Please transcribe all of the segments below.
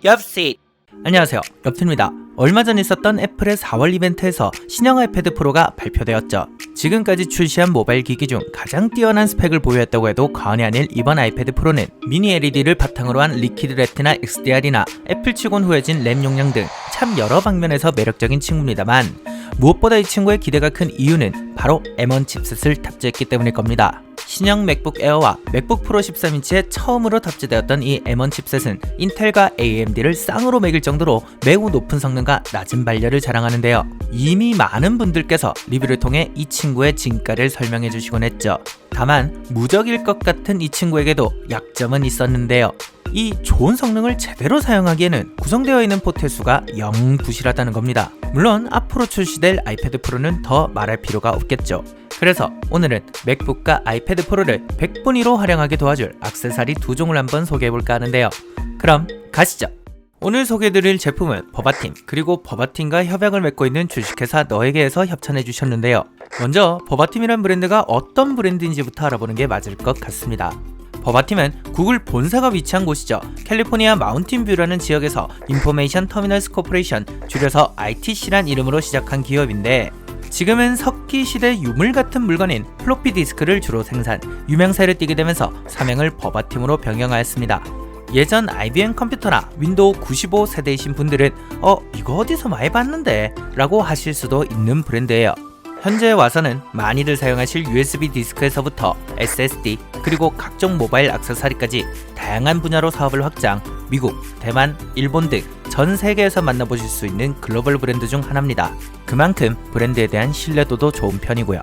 엽시! 안녕하세요, 엽트입니다. 얼마 전 있었던 애플의 4월 이벤트에서 신형 아이패드 프로가 발표되었죠. 지금까지 출시한 모바일 기기 중 가장 뛰어난 스펙을 보유했다고 해도 과언이 아닐 이번 아이패드 프로는 미니 LED를 바탕으로 한 리퀴드 레티나 XDR이나 애플 치곤 후해진 램 용량 등 참 여러 방면에서 매력적인 친구입니다만, 무엇보다 이 친구의 기대가 큰 이유는 바로 M1 칩셋을 탑재했기 때문일 겁니다. 신형 맥북 에어와 맥북 프로 13인치에 처음으로 탑재되었던 이 M1 칩셋은 인텔과 AMD를 쌍으로 매길 정도로 매우 높은 성능과 낮은 발열을 자랑하는데요. 이미 많은 분들께서 리뷰를 통해 이 친구의 진가를 설명해 주시곤 했죠. 다만 무적일 것 같은 이 친구에게도 약점은 있었는데요. 이 좋은 성능을 제대로 사용하기에는 구성되어 있는 포트의 수가 영 부실하다는 겁니다. 물론 앞으로 출시될 아이패드 프로는 더 말할 필요가 없겠죠. 그래서 오늘은 맥북과 아이패드 프로를 100분위로 활용하게 도와줄 액세서리 두 종을 한번 소개해볼까 하는데요. 그럼 가시죠. 오늘 소개해드릴 제품은 버바팀, 그리고 버바팀과 협약을 맺고 있는 주식회사 너에게에서 협찬해주셨는데요. 먼저 버바팀이란 브랜드가 어떤 브랜드인지부터 알아보는 게 맞을 것 같습니다. 버바팀은 구글 본사가 위치한 곳이죠. 캘리포니아 마운틴뷰라는 지역에서 인포메이션 터미널스 코퍼레이션, 줄여서 ITC란 이름으로 시작한 기업인데, 지금은 석기시대 유물 같은 물건인 플로피 디스크를 주로 생산, 유명세를 띠게 되면서 사명을 버바팀으로 변경하였습니다. 예전 IBM 컴퓨터나 윈도우 95 세대이신 분들은 이거 어디서 많이 봤는데? 라고 하실 수도 있는 브랜드예요. 현재 와서는 많이들 사용하실 USB 디스크에서부터 SSD, 그리고 각종 모바일 액세서리까지 다양한 분야로 사업을 확장, 미국, 대만, 일본 등 전 세계에서 만나보실 수 있는 글로벌 브랜드 중 하나입니다. 그만큼 브랜드에 대한 신뢰도도 좋은 편이고요.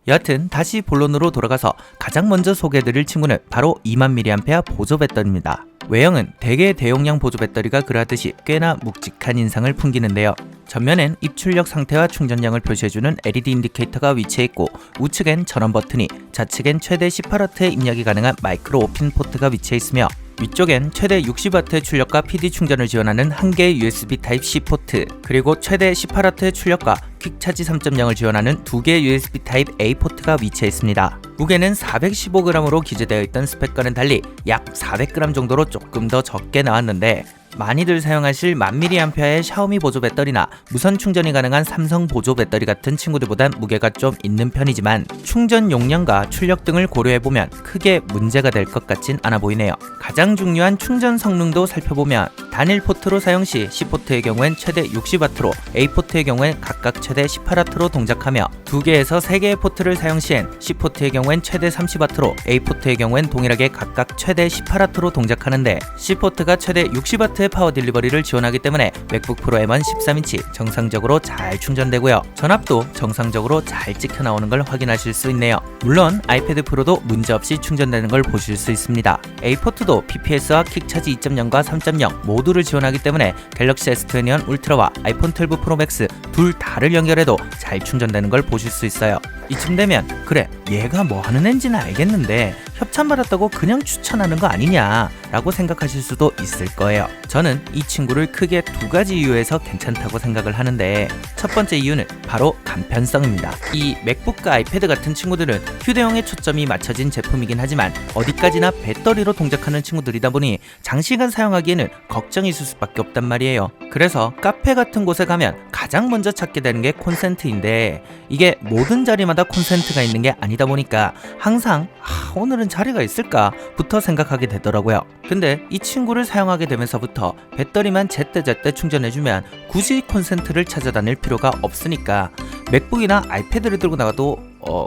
여하튼 다시 본론으로 돌아가서 가장 먼저 소개해드릴 친구는 바로 2000mAh 보조 배터리입니다. 외형은 대개 대용량 보조 배터리가 그러하듯이 꽤나 묵직한 인상을 풍기는데요. 전면엔 입출력 상태와 충전량을 표시해주는 LED 인디케이터가 위치해있고, 우측엔 전원 버튼이, 좌측엔 최대 18W의 입력이 가능한 마이크로 5핀 포트가 위치해있으며, 위쪽엔 최대 60W의 출력과 PD 충전을 지원하는 한 개의 USB Type-C 포트, 그리고 최대 18W의 출력과 퀵차지 3.0을 지원하는 두 개의 USB Type-A 포트가 위치해 있습니다. 무게는 415g으로 기재되어 있던 스펙과는 달리 약 400g 정도로 조금 더 적게 나왔는데, 많이들 사용하실 1000mAh의 샤오미 보조 배터리나 무선 충전이 가능한 삼성 보조 배터리 같은 친구들보단 무게가 좀 있는 편이지만, 충전 용량과 출력 등을 고려해보면 크게 문제가 될 것 같진 않아 보이네요. 가장 중요한 충전 성능도 살펴보면, 단일 포트로 사용 시 C포트의 경우엔 최대 60W로, A포트의 경우엔 각각 최대 18W로 동작하며, 2개에서 3개의 포트를 사용 시엔 C포트의 경우엔 최대 30W로, A포트의 경우엔 동일하게 각각 최대 18W로 동작하는데, C포트가 최대 60W의 파워 딜리버리를 지원하기 때문에 맥북 프로 M1 13인치 정상적으로 잘 충전되고요. 전압도 정상적으로 잘 찍혀 나오는 걸 확인하실 수 있네요. 물론 아이패드 프로도 문제없이 충전되는 걸 보실 수 있습니다. A포트도 PPS와 퀵차지 2.0과 3.0 모두를 지원하기 때문에 갤럭시 S21 울트라와 아이폰 12 프로 맥스 둘 다를 연결해도 잘 충전되는 걸 보실 수 있어요. 이쯤 되면 그래, 얘가 뭐 하는 앤지는 알겠는데 협찬받았다고 그냥 추천하는 거 아니냐 라고 생각하실 수도 있을 거예요. 저는 이 친구를 크게 두 가지 이유에서 괜찮다고 생각을 하는데, 첫 번째 이유는 바로 간편성입니다. 이 맥북과 아이패드 같은 친구들은 휴대용에 초점이 맞춰진 제품이긴 하지만 어디까지나 배터리로 동작하는 친구들이다 보니 장시간 사용하기에는 걱정이 있을 수밖에 없단 말이에요. 그래서 카페 같은 곳에 가면 가장 먼저 찾게 되는 게 콘센트인데, 이게 모든 자리마다 콘센트가 있는 게 아니다 보니까 항상 오늘은 자리가 있을까 부터 생각하게 되더라고요. 근데 이 친구를 사용하게 되면서부터 배터리만 제때제때 충전해주면 굳이 콘센트를 찾아다닐 필요가 없으니까 맥북이나 아이패드를 들고 나가도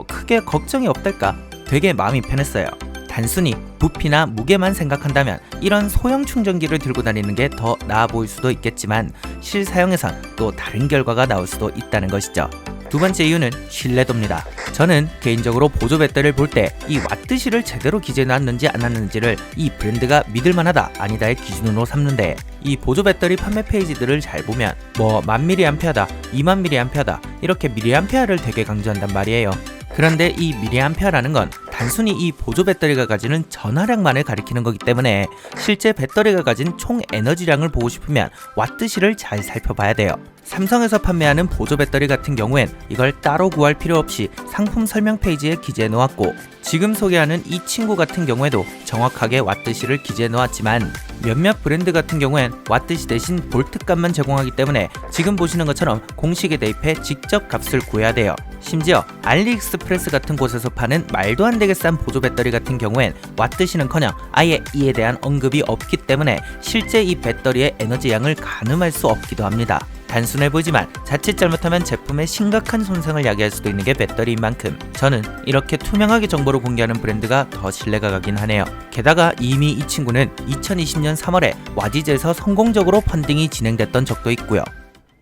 크게 걱정이 없달까 되게 마음이 편했어요. 단순히 부피나 무게만 생각한다면 이런 소형 충전기를 들고 다니는 게 더 나아 보일 수도 있겠지만, 실사용에선 또 다른 결과가 나올 수도 있다는 것이죠. 두 번째 이유는 신뢰도입니다. 저는 개인적으로 보조 배터리를 볼 때 이 와트시를 제대로 기재해놨는지 안 놨는지를 이 브랜드가 믿을만하다 아니다의 기준으로 삼는데, 이 보조 배터리 판매 페이지들을 잘 보면 1000mAh다, 2000mAh다 이렇게 mAh를 되게 강조한단 말이에요. 그런데 이 mAh라는 건 단순히 이 보조 배터리가 가지는 전하량만을 가리키는 거기 때문에, 실제 배터리가 가진 총 에너지량을 보고 싶으면 와트시를 잘 살펴봐야 돼요. 삼성에서 판매하는 보조 배터리 같은 경우엔 이걸 따로 구할 필요 없이 상품 설명 페이지에 기재해 놓았고, 지금 소개하는 이 친구 같은 경우에도 정확하게 와트시를 기재해 놓았지만 몇몇 브랜드 같은 경우엔 와트시 대신 볼트 값만 제공하기 때문에 지금 보시는 것처럼 공식에 대입해 직접 값을 구해야 돼요. 심지어 알리익스프레스 같은 곳에서 파는 말도 안 되게 싼 보조 배터리 같은 경우엔 와트시는커녕 아예 이에 대한 언급이 없기 때문에 실제 이 배터리의 에너지 양을 가늠할 수 없기도 합니다. 단순해 보이지만 자칫 잘못하면 제품에 심각한 손상을 야기할 수도 있는 게 배터리인 만큼 저는 이렇게 투명하게 정보를 공개하는 브랜드가 더 신뢰가 가긴 하네요. 게다가 이미 이 친구는 2020년 3월에 와디즈에서 성공적으로 펀딩이 진행됐던 적도 있고요.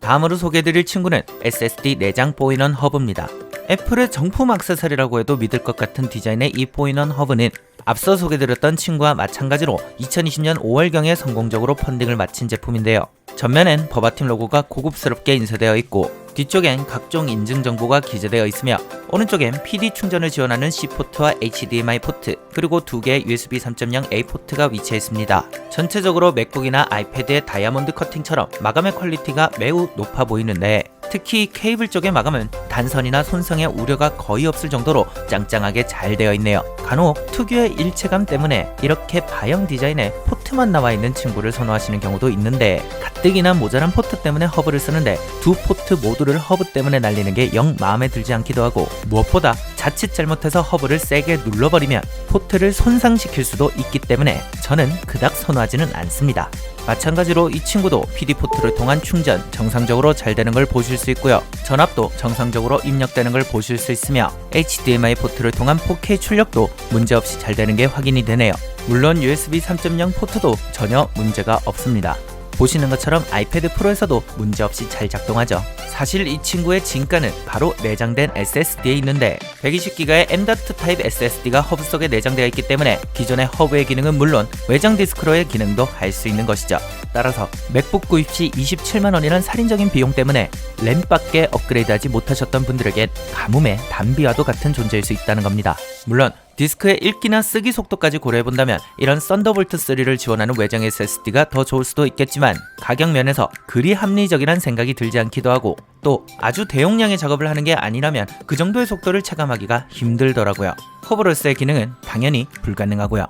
다음으로 소개해드릴 친구는 SSD 내장 4인원 허브입니다. 애플의 정품 액세서리라고 해도 믿을 것 같은 디자인의 이 4인원 허브는 앞서 소개드렸던 친구와 마찬가지로 2020년 5월경에 성공적으로 펀딩을 마친 제품인데요. 전면엔 버바팀 로고가 고급스럽게 인쇄되어 있고 뒤쪽엔 각종 인증 정보가 기재되어 있으며 오른쪽엔 PD 충전을 지원하는 C포트와 HDMI 포트, 그리고 두 개의 USB 3.0A 포트가 위치해 있습니다. 전체적으로 맥북이나 아이패드의 다이아몬드 커팅처럼 마감의 퀄리티가 매우 높아 보이는데, 특히 케이블 쪽의 마감은 단선이나 손상의 우려가 거의 없을 정도로 짱짱하게 잘 되어 있네요. 간혹 특유의 일체감 때문에 이렇게 바형 디자인에 포트만 나와 있는 친구를 선호하시는 경우도 있는데, 가뜩이나 모자란 포트 때문에 허브를 쓰는데 두 포트 모두를 허브 때문에 날리는 게 영 마음에 들지 않기도 하고, 무엇보다 자칫 잘못해서 허브를 세게 눌러버리면 포트를 손상시킬 수도 있기 때문에 저는 그닥 선호하지는 않습니다. 마찬가지로 이 친구도 PD 포트를 통한 충전 정상적으로 잘 되는 걸 보실 수 있고요. 전압도 정상적으로 입력되는 걸 보실 수 있으며 HDMI 포트를 통한 4K 출력도 문제없이 잘 되는 게 확인이 되네요. 물론 USB 3.0 포트도 전혀 문제가 없습니다. 보시는 것처럼 아이패드 프로에서도 문제없이 잘 작동하죠. 사실 이 친구의 진가는 바로 내장된 SSD에 있는데 120GB의 M.2 타입 SSD가 허브 속에 내장되어 있기 때문에 기존의 허브의 기능은 물론 외장 디스크로의 기능도 할 수 있는 것이죠. 따라서 맥북 구입 시 27만원이란 살인적인 비용 때문에 램밖에 업그레이드하지 못하셨던 분들에겐 가뭄의 단비와도 같은 존재일 수 있다는 겁니다. 물론 디스크의 읽기나 쓰기 속도까지 고려해본다면 이런 썬더볼트 3를 지원하는 외장 SSD가 더 좋을 수도 있겠지만 가격 면에서 그리 합리적이란 생각이 들지 않기도 하고, 또 아주 대용량의 작업을 하는 게 아니라면 그 정도의 속도를 체감하기가 힘들더라고요. 허브로서의 기능은 당연히 불가능하고요.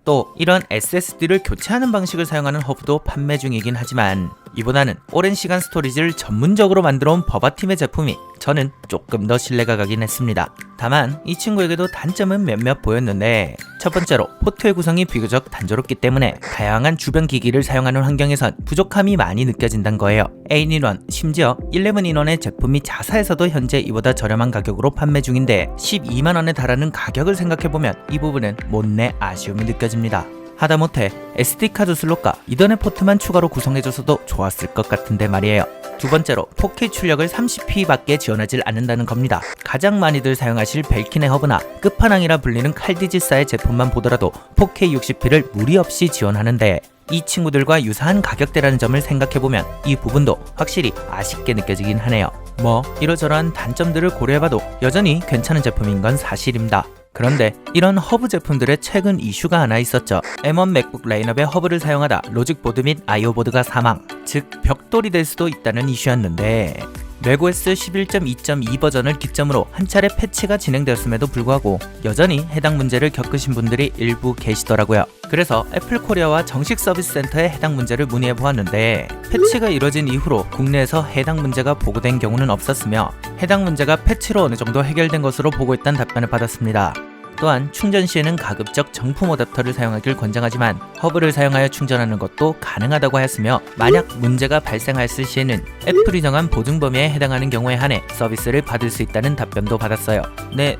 또 이런 SSD를 교체하는 방식을 사용하는 허브도 판매 중이긴 하지만 이보다는 오랜 시간 스토리지를 전문적으로 만들어 온 버바팀의 제품이 저는 조금 더 신뢰가 가긴 했습니다. 다만 이 친구에게도 단점은 몇몇 보였는데, 첫 번째로 포트의 구성이 비교적 단조롭기 때문에 다양한 주변 기기를 사용하는 환경에선 부족함이 많이 느껴진다는 거예요. 8인원, 심지어 11인원의 제품이 자사에서도 현재 이보다 저렴한 가격으로 판매 중인데 12만원에 달하는 가격을 생각해보면 이 부분은 못내 아쉬움이 느껴집니다. 하다못해 SD카드 슬롯과 이더넷 포트만 추가로 구성해줘서도 좋았을 것 같은데 말이에요. 두 번째로 4K 출력을 30p밖에 지원하지 않는다는 겁니다. 가장 많이들 사용하실 벨킨의 허브나 끝판왕이라 불리는 칼디지사의 제품만 보더라도 4K 60p를 무리 없이 지원하는데 이 친구들과 유사한 가격대라는 점을 생각해보면 이 부분도 확실히 아쉽게 느껴지긴 하네요. 뭐 이러저러한 단점들을 고려해봐도 여전히 괜찮은 제품인 건 사실입니다. 그런데 이런 허브 제품들의 최근 이슈가 하나 있었죠. M1 맥북 라인업의 허브를 사용하다 로직 보드 및 IO 보드가 사망, 즉 벽돌이 될 수도 있다는 이슈였는데, 맥OS 11.2.2 버전을 기점으로 한 차례 패치가 진행되었음에도 불구하고 여전히 해당 문제를 겪으신 분들이 일부 계시더라고요. 그래서 애플 코리아와 정식 서비스 센터에 해당 문제를 문의해 보았는데 패치가 이뤄진 이후로 국내에서 해당 문제가 보고된 경우는 없었으며 해당 문제가 패치로 어느 정도 해결된 것으로 보고 있다는 답변을 받았습니다. 또한 충전 시에는 가급적 정품 어댑터를 사용하길 권장하지만 허브를 사용하여 충전하는 것도 가능하다고 하였으며, 만약 문제가 발생했을 시에는 애플이 정한 보증 범위에 해당하는 경우에 한해 서비스를 받을 수 있다는 답변도 받았어요. 네,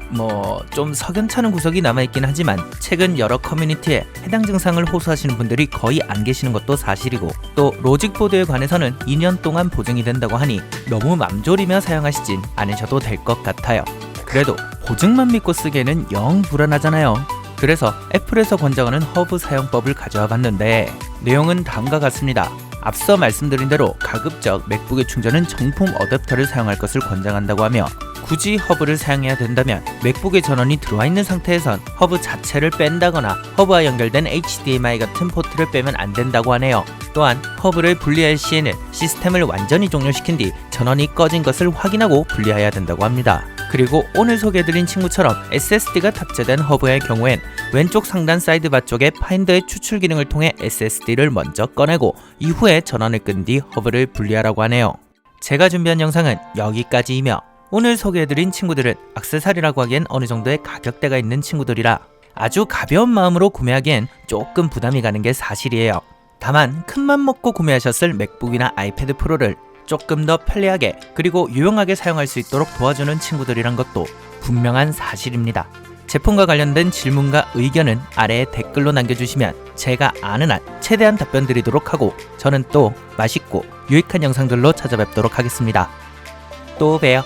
좀 석연찮은 구석이 남아있긴 하지만 최근 여러 커뮤니티에 해당 증상을 호소하시는 분들이 거의 안 계시는 것도 사실이고, 또 로직 보드에 관해서는 2년 동안 보증이 된다고 하니 너무 맘졸이며 사용하시진 않으셔도 될 것 같아요. 그래도 보증만 믿고 쓰기에는 영 불안하잖아요. 그래서 애플에서 권장하는 허브 사용법을 가져와 봤는데 내용은 다음과 같습니다. 앞서 말씀드린 대로 가급적 맥북의 충전은 정품 어댑터를 사용할 것을 권장한다고 하며, 굳이 허브를 사용해야 된다면 맥북의 전원이 들어와 있는 상태에선 허브 자체를 뺀다거나 허브와 연결된 HDMI 같은 포트를 빼면 안 된다고 하네요. 또한 허브를 분리할 시에는 시스템을 완전히 종료시킨 뒤 전원이 꺼진 것을 확인하고 분리해야 된다고 합니다. 그리고 오늘 소개해드린 친구처럼 SSD가 탑재된 허브의 경우엔 왼쪽 상단 사이드바 쪽에 파인더의 추출 기능을 통해 SSD를 먼저 꺼내고 이후에 전원을 끈 뒤 허브를 분리하라고 하네요. 제가 준비한 영상은 여기까지이며, 오늘 소개해드린 친구들은 액세서리라고 하기엔 어느 정도의 가격대가 있는 친구들이라 아주 가벼운 마음으로 구매하기엔 조금 부담이 가는 게 사실이에요. 다만 큰맘 먹고 구매하셨을 맥북이나 아이패드 프로를 조금 더 편리하게 그리고 유용하게 사용할 수 있도록 도와주는 친구들이란 것도 분명한 사실입니다. 제품과 관련된 질문과 의견은 아래에 댓글로 남겨주시면 제가 아는 한 최대한 답변 드리도록 하고, 저는 또 맛있고 유익한 영상들로 찾아뵙도록 하겠습니다. 또 봬요.